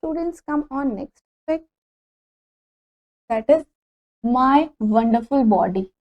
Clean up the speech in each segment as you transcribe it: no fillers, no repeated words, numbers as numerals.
students, come on next topic, that is my wonderful body.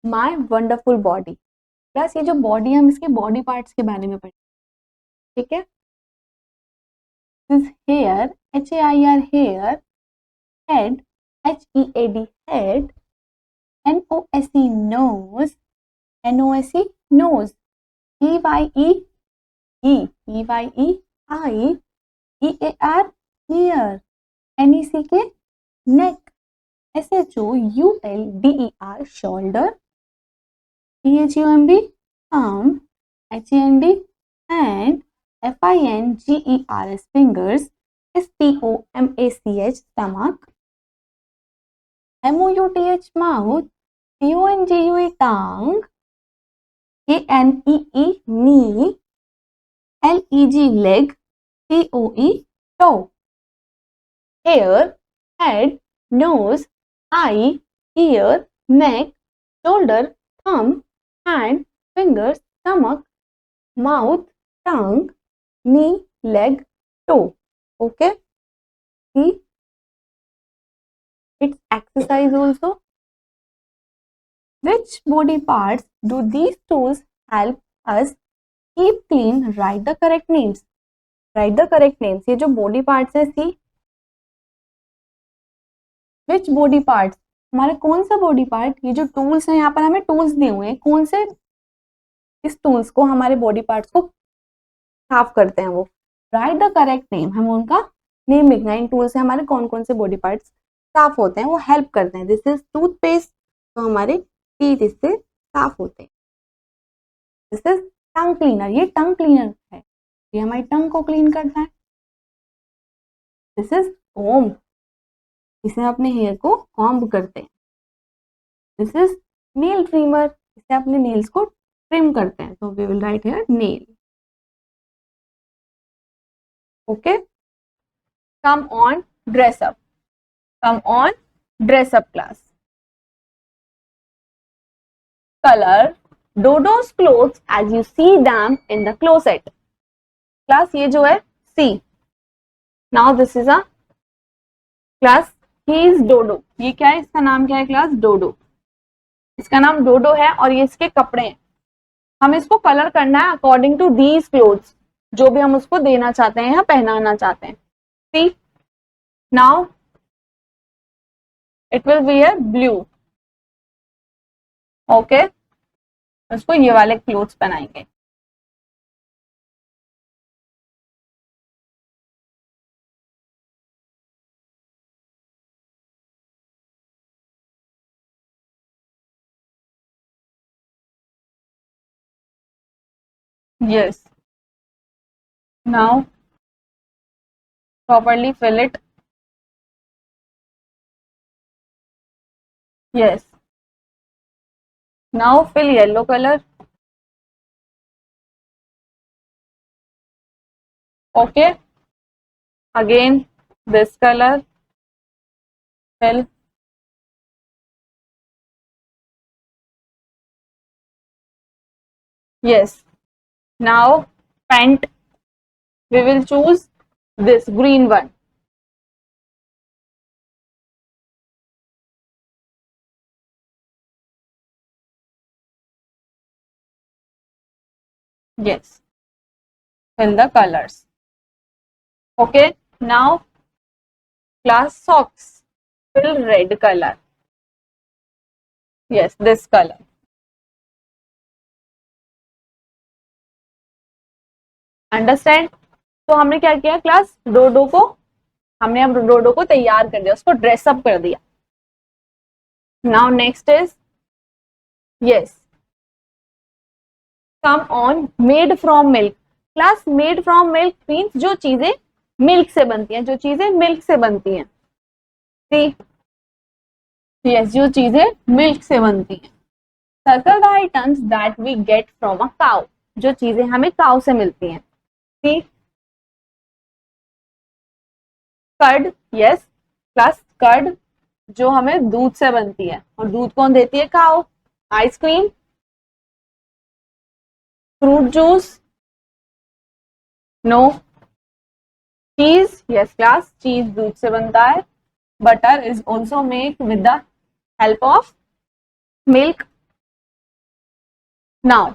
My wonderful body. Class ये जो body हम इसके body parts के बारे में पढ़ें, ठीक है. This hair, HAIR hair, head, HEAD head, NOSE nose, NOSE nose, EYE EYE eye, EAR ear, NEC के neck, SHOULDER shoulder, PHUMB arm, HAND hand, FINGERS fingers, STOMACH stomach, MOUTH mouth, TONGUE tongue, ANEE knee, LEG leg, TOE toe. Hair, head, nose, eye, ear, neck, shoulder, thumb, hand, fingers, stomach, mouth, tongue, knee, leg, toe. Okay? See? It's exercise also. Which body parts do these tools help us keep clean? Write the correct names. Write the correct names. ये जो body parts है, see? Which body parts? हमारे कौन सा body part, ये जो tools हैं यहाँ पर हमें टूल्स दिए हुए हैं, कौन से इस टूल्स को हमारे बॉडी पार्ट्स को साफ करते हैं वो. Right the correct name. हम उनका नेम लिखना है. इन टूल से हमारे कौन कौन से बॉडी पार्ट्स साफ होते हैं, वो हेल्प करते हैं. दिस इज टूथपेस्ट, तो हमारे टीथ इससे साफ होते हैं. दिस इज टंग क्लीनर, ये टंग क्लीनर है, ये हमारी टंग को क्लीन करता है. दिस इज कोम्ब, इसे अपने हेयर को कॉम्ब करते हैं. दिस इज नेल ट्रिमर, इसे अपने नेल्स को ट्रिम करते हैं. तो we will write here nail. Okay, come on dress up. Come on dress up class. Colour Dodo's clothes as you see them in the closet. Class ये जो है see. Now this is a class he is Dodo. ये क्या है, इसका नाम क्या है क्लास? डोडो. इसका नाम डोडो है और ये इसके कपड़े हैं. हम इसको कलर करना है अकॉर्डिंग टू दीज क्लोथ्स, जो भी हम उसको देना चाहते हैं या पहनाना चाहते हैं. See, now it will be a blue. Okay, उसको ये वाले क्लोथ्स पहनाएंगे. Yes. Now properly fill it. Yes. Now fill yellow color. Okay. Again this color. Fill. Yes. Now pant. We will choose this green one. Yes. Fill the colors. Okay. Now class socks. Fill red color. Yes, this color. Understand. तो हमने क्या किया class, डोडो को हमने अब डोडो को तैयार कर दिया, उसको ड्रेसअप कर दिया. Now next is yes, come on made from milk. Class made from milk means जो चीजें मिल्क से बनती हैं, जो चीजें मिल्क से बनती हैं. सी, यस, जो चीजें मिल्क से बनती हैं. Circle the items that we get from a cow. जो चीजें हमें काउ से मिलती हैं. See, curd. Yes class, curd जो हमें दूध से बनती है, और दूध कौन देती है? Cow. Ice cream, fruit juice, no. Cheese, yes class, cheese दूध से बनता है. Butter is also made with the help of milk. Now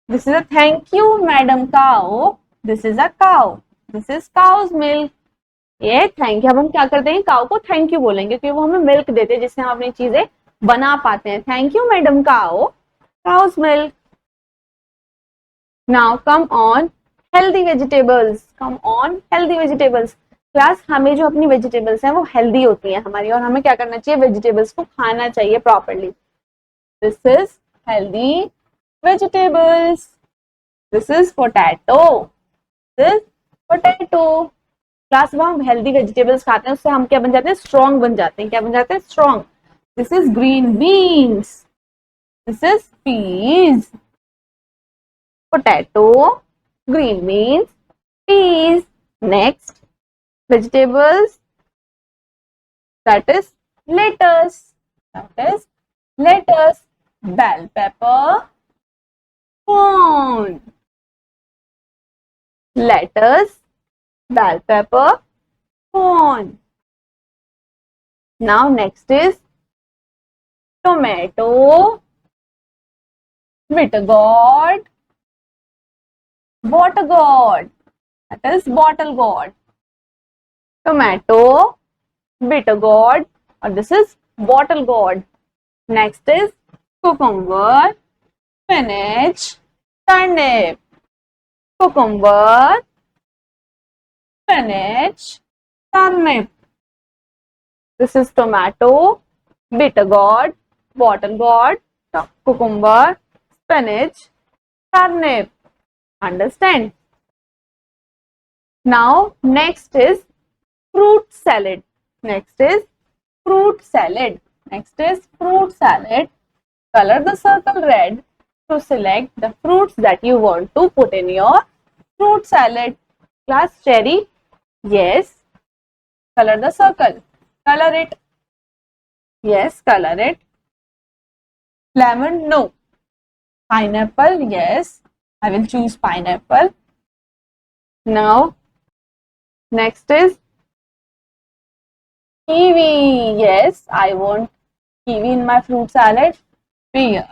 this is a thank you madam cow. This is a cow. This is cow's milk. ये thank you. अब हम क्या करते हैं, काउ को थैंक यू बोलेंगे क्योंकि वो हमें मिल्क देते हैं जिससे हम अपनी चीजें बना पाते हैं. Thank you madam cow, cow's milk. Now come on healthy vegetables. Come on healthy vegetables. Class, हमें जो अपनी वेजिटेबल्स हैं वो हेल्दी होती हैं हमारी, और हमें क्या करना चाहिए, वेजिटेबल्स को खाना चाहिए properly. This is healthy vegetables. This is potato. This potato. Class, वो हम हेल्दी वेजिटेबल्स खाते हैं उससे हम क्या बन जाते हैं, स्ट्रॉन्ग बन जाते हैं. क्या बन जाते हैं, strong. This is green beans. This is peas. Potato, green beans, peas. Next, vegetables, that is lettuce. That is lettuce. Bell pepper, corn. Lettuce, bell pepper, corn. Now next is tomato, bitter gourd, water gourd. That is bottle gourd. Tomato, bitter gourd, and this is bottle gourd. Next is cucumber, spinach, turnip. Cucumber, spinach, turnip. This is tomato, bitter gourd, bottle gourd, cucumber, spinach, turnip. Understand? Now next is fruit salad. Next is fruit salad. Next is fruit salad. Color the circle red to select the fruits that you want to put in your fruit salad. Class, cherry, yes. Color the circle. Color it. Yes, color it. Lemon, no. Pineapple, yes. I will choose pineapple. Now, next is kiwi. Yes, I want kiwi in my fruit salad. Pear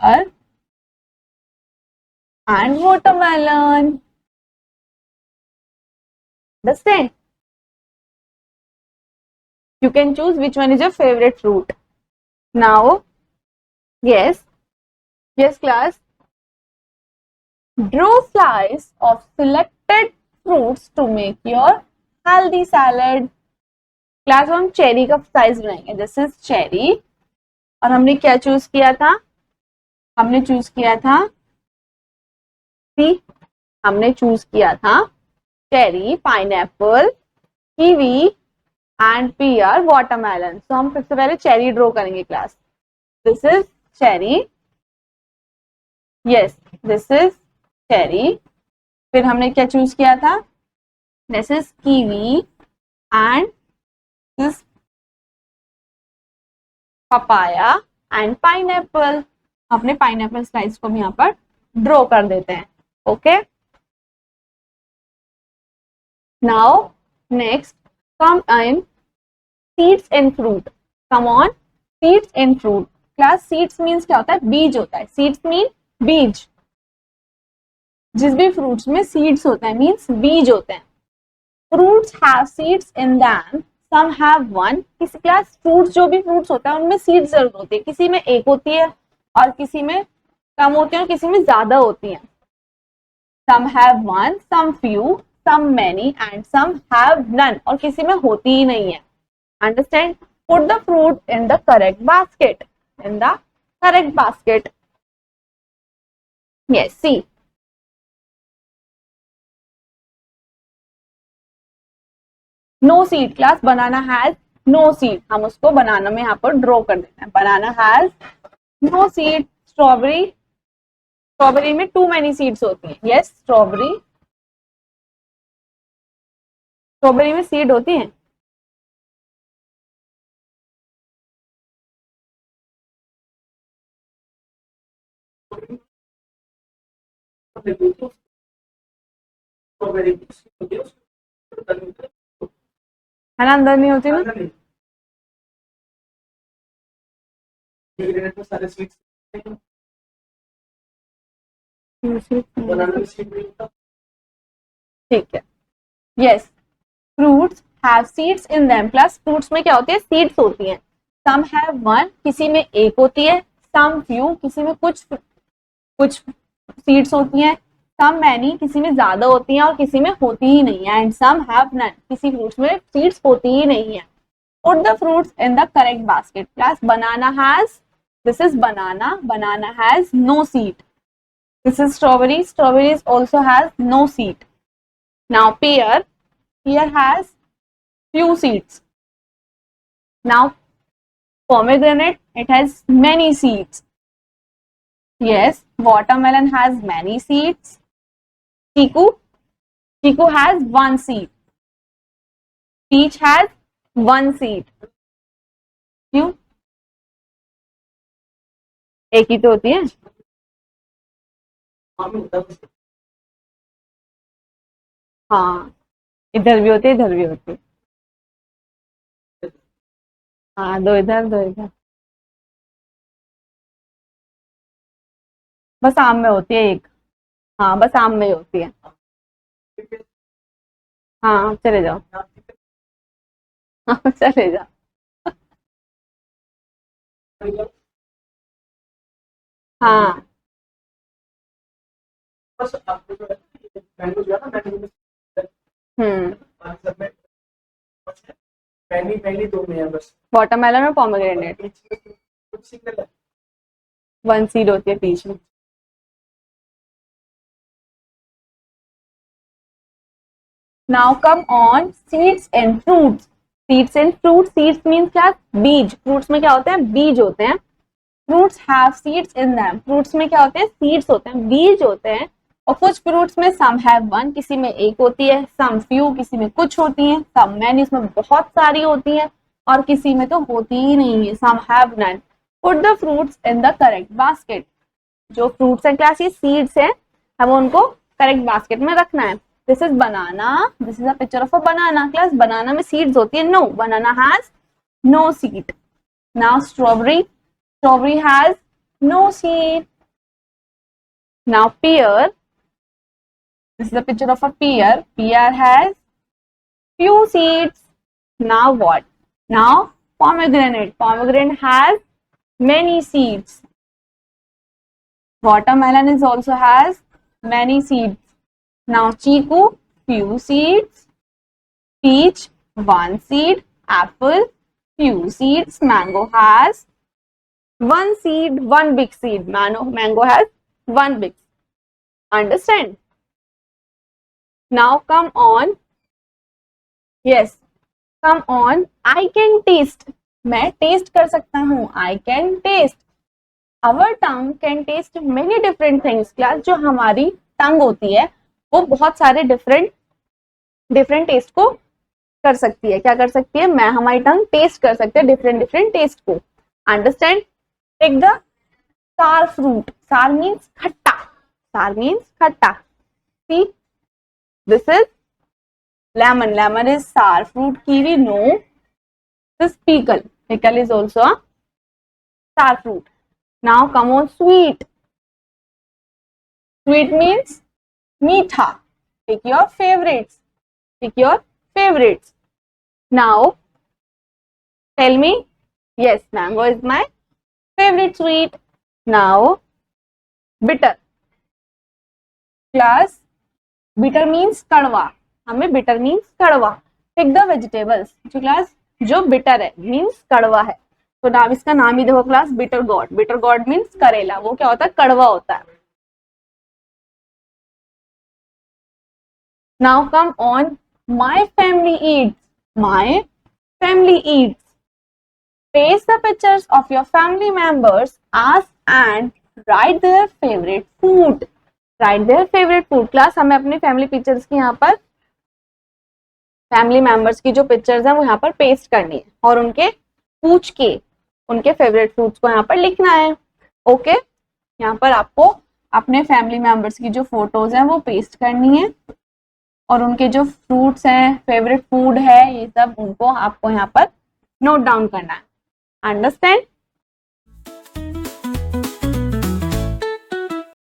and watermelon. Understand? You can choose which one is your favorite fruit. Now, yes, yes class. Draw slice of selected fruits to make your healthy salad. Class, हम cherry का size बनाएंगे. This is cherry. और हमने क्या choose किया था, हमने choose किया था सी. हमने चूज किया था cherry, pineapple, kiwi and pear, watermelon. तो हम सबसे पहले चेरी ड्रॉ करेंगे class. This is cherry. Yes, this is cherry. फिर हमने क्या चूज किया था, this is kiwi and this papaya and pineapple. अपने पाइनएप्पल स्लाइस को भी यहाँ पर ड्रॉ कर देते हैं. Okay. Now next, come in seeds in fruit. Come on seeds in fruit. Class, seeds means क्या होता है, बीज होता है. सीड्स मीन बीज. जिस भी फ्रूट्स में सीड्स होता है मीन्स बीज होते हैं. Fruits have seeds in them, some have one. किसी क्लास, फ्रूट्स, जो भी फ्रूट्स होता है उनमें सीड्स जरूर होती है. किसी में एक होती है और किसी में कम होती है और किसी में ज्यादा होती है. Some have one, some few, some many and some have none. और किसी में होती ही नहीं है. Understand? Put the fruit in the correct basket. In the correct basket. Yes, see. No seed class. Banana has no seed. हम उसको बनाना में यहाँ पर ड्रॉ कर देते हैं. Banana has no seed. Strawberry. Strawberry में too many seeds होती हैं. Yes, strawberry. स्ट्रॉबेरी में सीड होती हैं. है ना, अंदर नहीं होती ना। ठीक है, yes, fruits have seeds in them, plus fruits में क्या होती है, सीड्स होती हैं। सम हैव वन, किसी में एक होती है। सम फ्यू, किसी में कुछ कुछ सीड्स होती हैं। सम मैनी, किसी में ज्यादा होती हैं और किसी में होती ही नहीं है। एंड सम हैव नन, किसी फ्रूट्स में सीड्स होती ही नहीं है। Put the fruits in the correct basket. Plus banana has, this is banana, banana has no seed. This is strawberry, strawberry also has no seed. Now pear, pear has few seeds. Now pomegranate, it has many seeds. Yes, watermelon has many seeds. Chiku, chiku has one seed. Peach has one seed. क्यों? एक ही तो होती है। हाँ, इधर भी होती है, इधर भी होती है। हाँ, दो इधर दो इधर। बस आम में होती है एक। हाँ, बस आम में ही होती है। हाँ, चले जाओ। हाँ, चले जाओ। हाँ, वाटरमेलन और पोमेग्रेनेट, वन सीड होती है बीच में। Now come on seeds and fruits. Seeds and fruit, seeds means क्या, बीज। फ्रूट्स में क्या होते हैं, बीज होते हैं। Fruits have seeds in them, fruits में क्या होते हैं, सीड्स होते हैं, बीज होते हैं। और कुछ फ्रूट्स में सम हैव वन, किसी में एक होती है। सम फ्यू, किसी में कुछ होती है। सम मैनी, इसमें बहुत सारी होती है। और किसी में तो होती ही नहीं है, some have none. Put the fruits in the correct basket. जो फ्रूट्स हैं क्या चीज, सीड्स हैं, हमें उनको करेक्ट बास्केट में रखना है। This is banana, this is a picture of a banana. Class banana में सीड्स होती है, no, banana has no seed. Now strawberry, strawberry has no seed. Now pear, this is a picture of a pear. Pear has few seeds. Now what? Now pomegranate, pomegranate has many seeds. Watermelon is also has many seeds. Now chiku, few seeds. Peach, one seed. Apple, few seeds. Mango has one seed, one big seed. Mango has one big. Understand? Now come on. Yes, come on. I can taste. मैं test कर सकता हूँ. I can taste. Our tongue can taste many different things. Class जो हमारी टंग होती है वो बहुत सारे डिफरेंट टेस्ट को कर सकती है. क्या कर सकती है, मैं हमारी टंग टेस्ट कर सकते हैं डिफरेंट टेस्ट को. अंडरस्टैंड? टेक द सार फ्रूट. सार मीन्स खट्टा. सार मीन्स खट्टा. See, this is lemon. Lemon is sour fruit. Kiwi, no. This is pickle. Pickle is also a sour fruit. Now come on, sweet. Sweet means meetha. Pick your favorites. Pick your favorites. Now, tell me. Yes, mango is my favorite sweet. Now, bitter. Class, bitter means कड़वा. हमें bitter means कड़वा. Pick the vegetables. जो class जो bitter है means कड़वा है. तो नाम इसका नाम ही देखो class, bitter gourd. Bitter gourd means करेला. वो क्या होता है, कड़वा होता है. Now come on, my family eats. My family eats. Paste the pictures of your family members, ask and write their favorite food. Write their favorite food. Class हमें अपनी फैमिली पिक्चर्स की यहाँ पर, फैमिली मेंबर्स की जो pictures हैं वो यहाँ पर पेस्ट करनी है और उनके पूछ के उनके फेवरेट फूड्स को यहाँ पर लिखना है. ओके, यहाँ पर आपको अपने फैमिली मेंबर्स की जो फोटोज हैं वो पेस्ट करनी है. और उनके जो फ्रूट्स हैं, फेवरेट फूड है, ये सब उनको आपको यहाँ पर नोट डाउन करना है। अंडरस्टैंड?